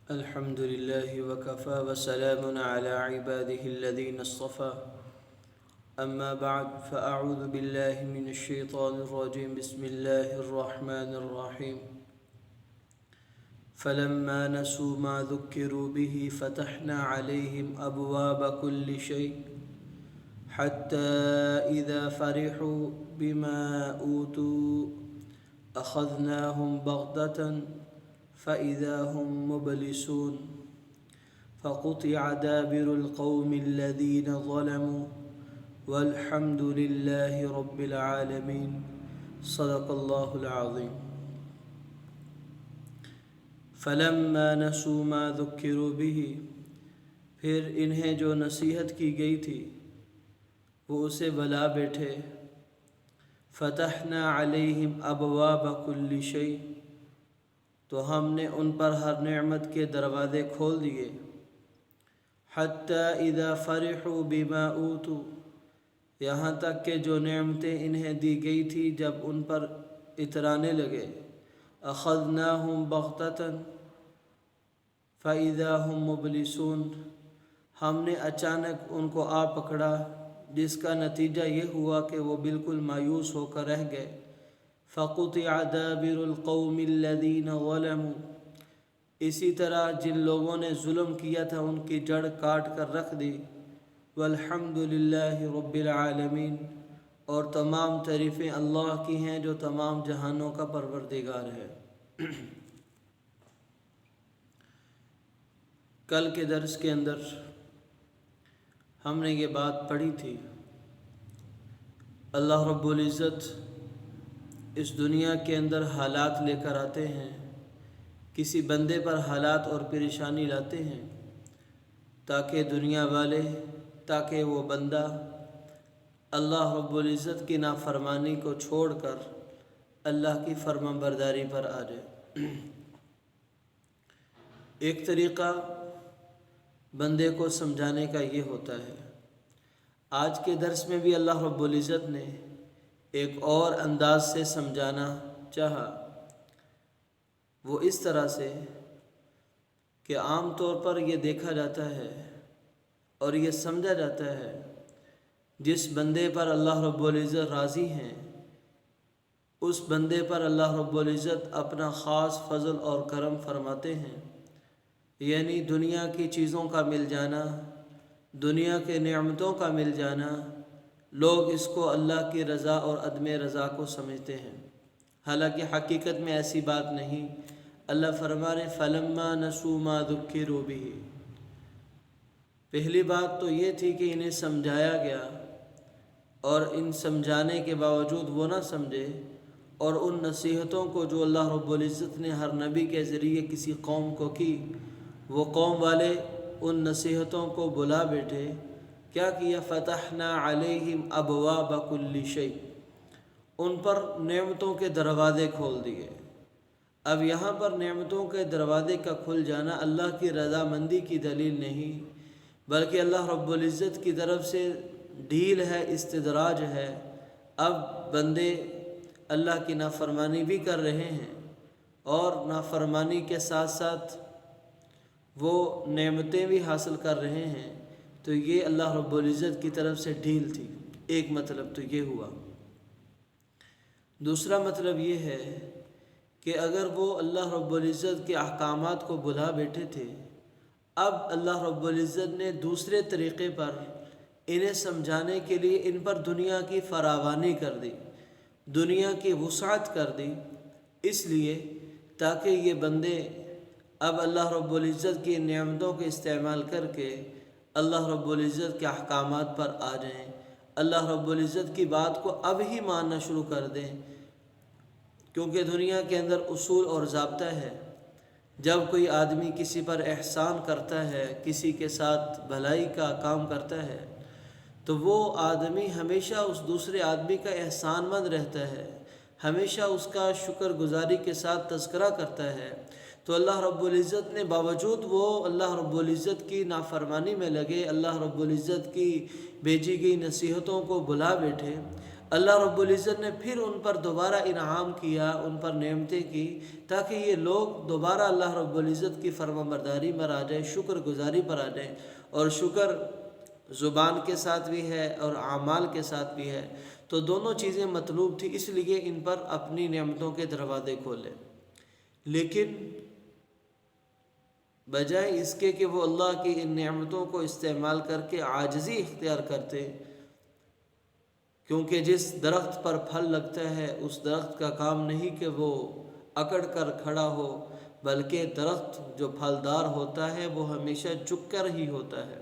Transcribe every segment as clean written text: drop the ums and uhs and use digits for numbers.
الحمد لله وكفى وسلام على عباده الذين اصطفى أما بعد فأعوذ بالله من الشيطان الرجيم بسم الله الرحمن الرحيم فلما نسوا ما ذكروا به فتحنا عليهم أبواب كل شيء حتى إذا فرحوا بما أوتوا أخذناهم بغتة فإذا هم مبلسون فقطع دابر القوم الذين ظلموا والحمد لله رب العالمين صدق الله العظيم فلما نسوا ما ذکروا به، پھر انہیں جو نصیحت کی گئی تھی وہ اسے بھلا بیٹھے، فتحنا علیہم ابواب کل شیء، تو ہم نے ان پر ہر نعمت کے دروازے کھول دیے، حتی اذا فرحوا بما اوتوا، یہاں تک کہ جو نعمتیں انہیں دی گئی تھی جب ان پر اترانے لگے، اخذناہم بغتۃ فاذا هم مبلسون، ہم نے اچانک ان کو آ پکڑا جس کا نتیجہ یہ ہوا کہ وہ بالکل مایوس ہو کر رہ گئے۔ فقطع دابر القوم الذین ظلموا، اسی طرح جن لوگوں نے ظلم کیا تھا ان کی جڑ کاٹ کر رکھ دی۔ والحمد للہ رب العالمین، اور تمام تعریفیں اللہ کی ہیں جو تمام جہانوں کا پروردگار ہے۔ کل کے درس کے اندر ہم نے یہ بات پڑھی تھی، اللہ رب العزت اس دنیا کے اندر حالات لے کر آتے ہیں، کسی بندے پر حالات اور پریشانی لاتے ہیں تاکہ وہ بندہ اللہ رب العزت کی نافرمانی کو چھوڑ کر اللہ کی فرما برداری پر آ جائے۔ ایک طریقہ بندے کو سمجھانے کا یہ ہوتا ہے۔ آج کے درس میں بھی اللہ رب العزت نے ایک اور انداز سے سمجھانا چاہا، وہ اس طرح سے کہ عام طور پر یہ دیکھا جاتا ہے اور یہ سمجھا جاتا ہے جس بندے پر اللہ رب العزت راضی ہیں اس بندے پر اللہ رب العزت اپنا خاص فضل اور کرم فرماتے ہیں، یعنی دنیا کی چیزوں کا مل جانا، دنیا کے نعمتوں کا مل جانا، لوگ اس کو اللہ کی رضا اور عدم رضا کو سمجھتے ہیں، حالانکہ حقیقت میں ایسی بات نہیں۔ اللہ فرما رہے فلما نسوا ما ذکروا به، پہلی بات تو یہ تھی کہ انہیں سمجھایا گیا اور ان سمجھانے کے باوجود وہ نہ سمجھے، اور ان نصیحتوں کو جو اللہ رب العزت نے ہر نبی کے ذریعے کسی قوم کو کی، وہ قوم والے ان نصیحتوں کو بلا بیٹھے۔ کیا کیا؟ فتحنا علیہم ابواب کل شیء، ان پر نعمتوں کے دروازے کھول دیے۔ اب یہاں پر نعمتوں کے دروازے کا کھل جانا اللہ کی رضامندی کی دلیل نہیں، بلکہ اللہ رب العزت کی طرف سے ڈھیل ہے، استدراج ہے۔ اب بندے اللہ کی نافرمانی بھی کر رہے ہیں اور نافرمانی کے ساتھ ساتھ وہ نعمتیں بھی حاصل کر رہے ہیں، تو یہ اللہ رب العزت کی طرف سے ڈھیل تھی۔ ایک مطلب تو یہ ہوا۔ دوسرا مطلب یہ ہے کہ اگر وہ اللہ رب العزت کے احکامات کو بھلا بیٹھے تھے، اب اللہ رب العزت نے دوسرے طریقے پر انہیں سمجھانے کے لیے ان پر دنیا کی فراوانی کر دی، دنیا کی وسعت کر دی، اس لیے تاکہ یہ بندے اب اللہ رب العزت کی نعمتوں کے استعمال کر کے اللہ رب العزت کے احکامات پر آ جائیں، اللہ رب العزت کی بات کو اب ہی ماننا شروع کر دیں، کیونکہ دنیا کے اندر اصول اور ضابطہ ہے۔ جب کوئی آدمی کسی پر احسان کرتا ہے، کسی کے ساتھ بھلائی کا کام کرتا ہے، تو وہ آدمی ہمیشہ اس دوسرے آدمی کا احسان مند رہتا ہے، ہمیشہ اس کا شکر گزاری کے ساتھ تذکرہ کرتا ہے۔ تو اللہ رب العزت نے باوجود وہ اللہ رب العزت کی نافرمانی میں لگے، اللہ رب العزت کی بھیجی گئی نصیحتوں کو بھلا بیٹھے، اللہ رب العزت نے پھر ان پر دوبارہ انعام کیا، ان پر نعمتیں کی، تاکہ یہ لوگ دوبارہ اللہ رب العزت کی فرما برداری پر آ جائیں، شکر گزاری پر آ جائیں۔ اور شکر زبان کے ساتھ بھی ہے اور اعمال کے ساتھ بھی ہے، تو دونوں چیزیں مطلوب تھی، اس لیے ان پر اپنی نعمتوں کے دروازے کھولے۔ لیکن بجائے اس کے کہ وہ اللہ کی ان نعمتوں کو استعمال کر کے عاجزی اختیار کرتے، کیونکہ جس درخت پر پھل لگتا ہے اس درخت کا کام نہیں کہ وہ اکڑ کر کھڑا ہو، بلکہ درخت جو پھلدار ہوتا ہے وہ ہمیشہ جھک کر ہی ہوتا ہے۔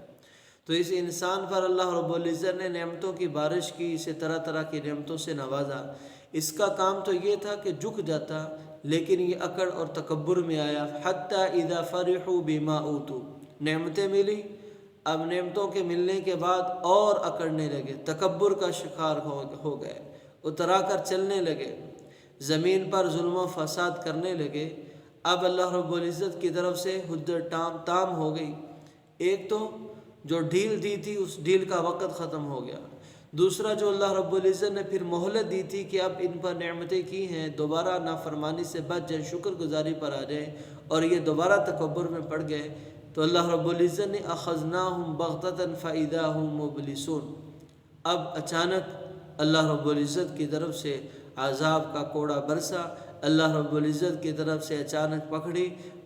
تو اس انسان پر اللہ رب العزت نے نعمتوں کی بارش کی، اسے طرح طرح کی نعمتوں سے نوازا۔ اس کا کام تو یہ تھا کہ جھک جاتا، لیکن یہ اکڑ اور تکبر میں آیا۔ حتی اذا فرحوا بما اوتوا، نعمتیں ملی، اب نعمتوں کے ملنے کے بعد اور اکڑنے لگے، تکبر کا شکار ہو گئے، اترا کر چلنے لگے، زمین پر ظلم و فساد کرنے لگے۔ اب اللہ رب العزت کی طرف سے حجت تام ہو گئی۔ ایک تو جو ڈھیل دی تھی اس ڈھیل کا وقت ختم ہو گیا، دوسرا جو اللہ رب العزت نے پھر مہلت دی تھی کہ اب ان پر نعمتیں کی ہیں، دوبارہ نافرمانی سے بچ جائیں، شکر گزاری پر آ جائیں، اور یہ دوبارہ تکبر میں پڑ گئے، تو اللہ رب العزت نے اخذناہم بغتۃ فاذا ہم مبلسون، اب اچانک اللہ رب العزت کی طرف سے عذاب کا کوڑا برسا، اللہ رب العزت کی طرف سے اچانک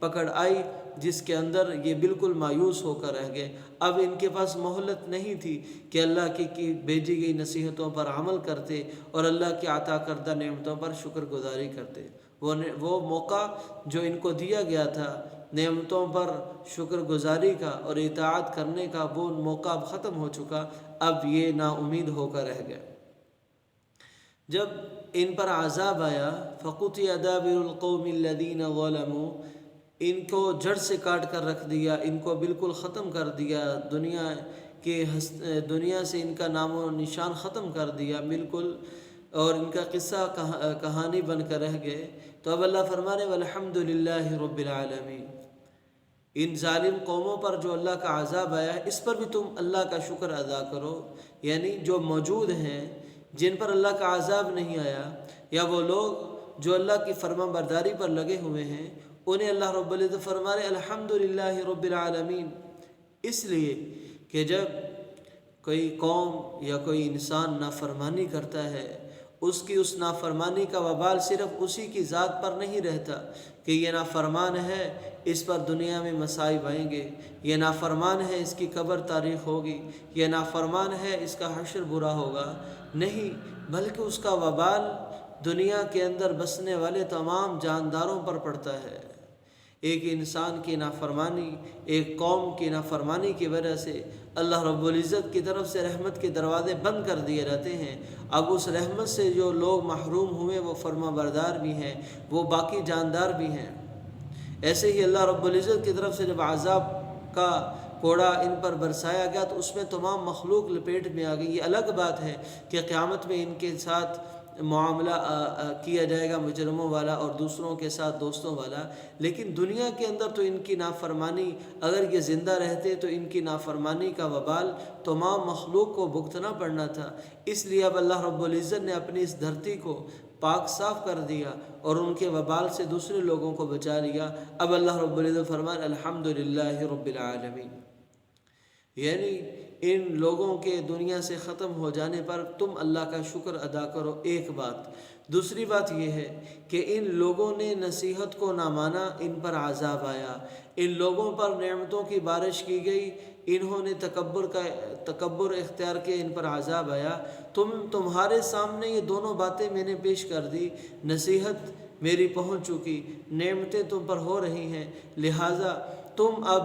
پکڑ آئی، جس کے اندر یہ بالکل مایوس ہو کر رہ گئے۔ اب ان کے پاس مہلت نہیں تھی کہ اللہ کی بھیجی گئی نصیحتوں پر عمل کرتے اور اللہ کی عطا کردہ نعمتوں پر شکر گزاری کرتے۔ وہ موقع جو ان کو دیا گیا تھا نعمتوں پر شکر گزاری کا اور اطاعت کرنے کا، وہ موقع اب ختم ہو چکا، اب یہ نا امید ہو کر رہ گئے۔ جب ان پر عذاب آیا، فَقُطِعَ دَابِرُ الْقَوْمِ الَّذِينَ ظَلَمُوا، ان کو جڑ سے کاٹ کر رکھ دیا، ان کو بالکل ختم کر دیا، دنیا سے ان کا نام و نشان ختم کر دیا بالکل، اور ان کا قصہ کہانی بن کر رہ گئے۔ تو اب اللہ فرمانے وَالْحَمْدُ لِلَّهِ رَبِّ الْعَالَمِينَ، ان ظالم قوموں پر جو اللہ کا عذاب آیا ہے اس پر بھی تم اللہ کا شکر ادا کرو، یعنی جو موجود ہیں جن پر اللہ کا عذاب نہیں آیا، یا وہ لوگ جو اللہ کی فرما برداری پر لگے ہوئے ہیں، انہیں اللہ رب العزت فرما رہے الحمدللہ رب العالمین، اس لیے کہ جب کوئی قوم یا کوئی انسان نافرمانی کرتا ہے، اس کی اس نافرمانی کا وبال صرف اسی کی ذات پر نہیں رہتا کہ یہ نافرمان ہے، اس پر دنیا میں مصائب آئیں گے، یہ نافرمان ہے اس کی قبر تاریخ ہوگی، یہ نافرمان ہے اس کا حشر برا ہوگا، نہیں، بلکہ اس کا وبال دنیا کے اندر بسنے والے تمام جانداروں پر پڑتا ہے۔ ایک انسان کی نافرمانی، ایک قوم کی نافرمانی کی وجہ سے اللہ رب العزت کی طرف سے رحمت کے دروازے بند کر دیے جاتے ہیں۔ اب اس رحمت سے جو لوگ محروم ہوئے وہ فرما بردار بھی ہیں، وہ باقی جاندار بھی ہیں۔ ایسے ہی اللہ رب العزت کی طرف سے جب عذاب کا کوڑا ان پر برسایا گیا تو اس میں تمام مخلوق لپیٹ میں آ گئی۔ یہ الگ بات ہے کہ قیامت میں ان کے ساتھ معاملہ کیا جائے گا مجرموں والا اور دوسروں کے ساتھ دوستوں والا، لیکن دنیا کے اندر تو ان کی نافرمانی، اگر یہ زندہ رہتے تو ان کی نافرمانی کا وبال تمام مخلوق کو بھگتنا پڑنا تھا۔ اس لیے اب اللہ رب العزت نے اپنی اس دھرتی کو پاک صاف کر دیا اور ان کے وبال سے دوسرے لوگوں کو بچا لیا۔ اب اللہ رب العزت فرمان الحمدللہ رب العالمین، یعنی ان لوگوں کے دنیا سے ختم ہو جانے پر تم اللہ کا شکر ادا کرو، ایک بات۔ دوسری بات یہ ہے کہ ان لوگوں نے نصیحت کو نہ مانا، ان پر عذاب آیا، ان لوگوں پر نعمتوں کی بارش کی گئی، انہوں نے تکبر اختیار کیا، ان پر عذاب آیا۔ تمہارے سامنے یہ دونوں باتیں میں نے پیش کر دی، نصیحت میری پہنچ چکی، نعمتیں تم پر ہو رہی ہیں، لہٰذا تم اب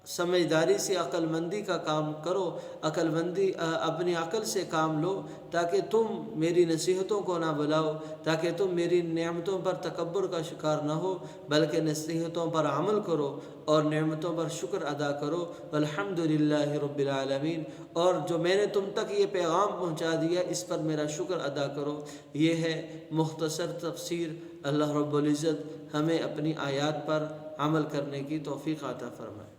سمجھداری سے عقل مندی کا کام کرو، اپنی عقل سے کام لو، تاکہ تم میری نصیحتوں کو نہ بلاؤ، تاکہ تم میری نعمتوں پر تکبر کا شکار نہ ہو، بلکہ نصیحتوں پر عمل کرو اور نعمتوں پر شکر ادا کرو۔ والحمدللہ رب العالمین، اور جو میں نے تم تک یہ پیغام پہنچا دیا اس پر میرا شکر ادا کرو۔ یہ ہے مختصر تفسیر۔ اللہ رب العزت ہمیں اپنی آیات پر عمل کرنے کی توفیق عطا فرمائے۔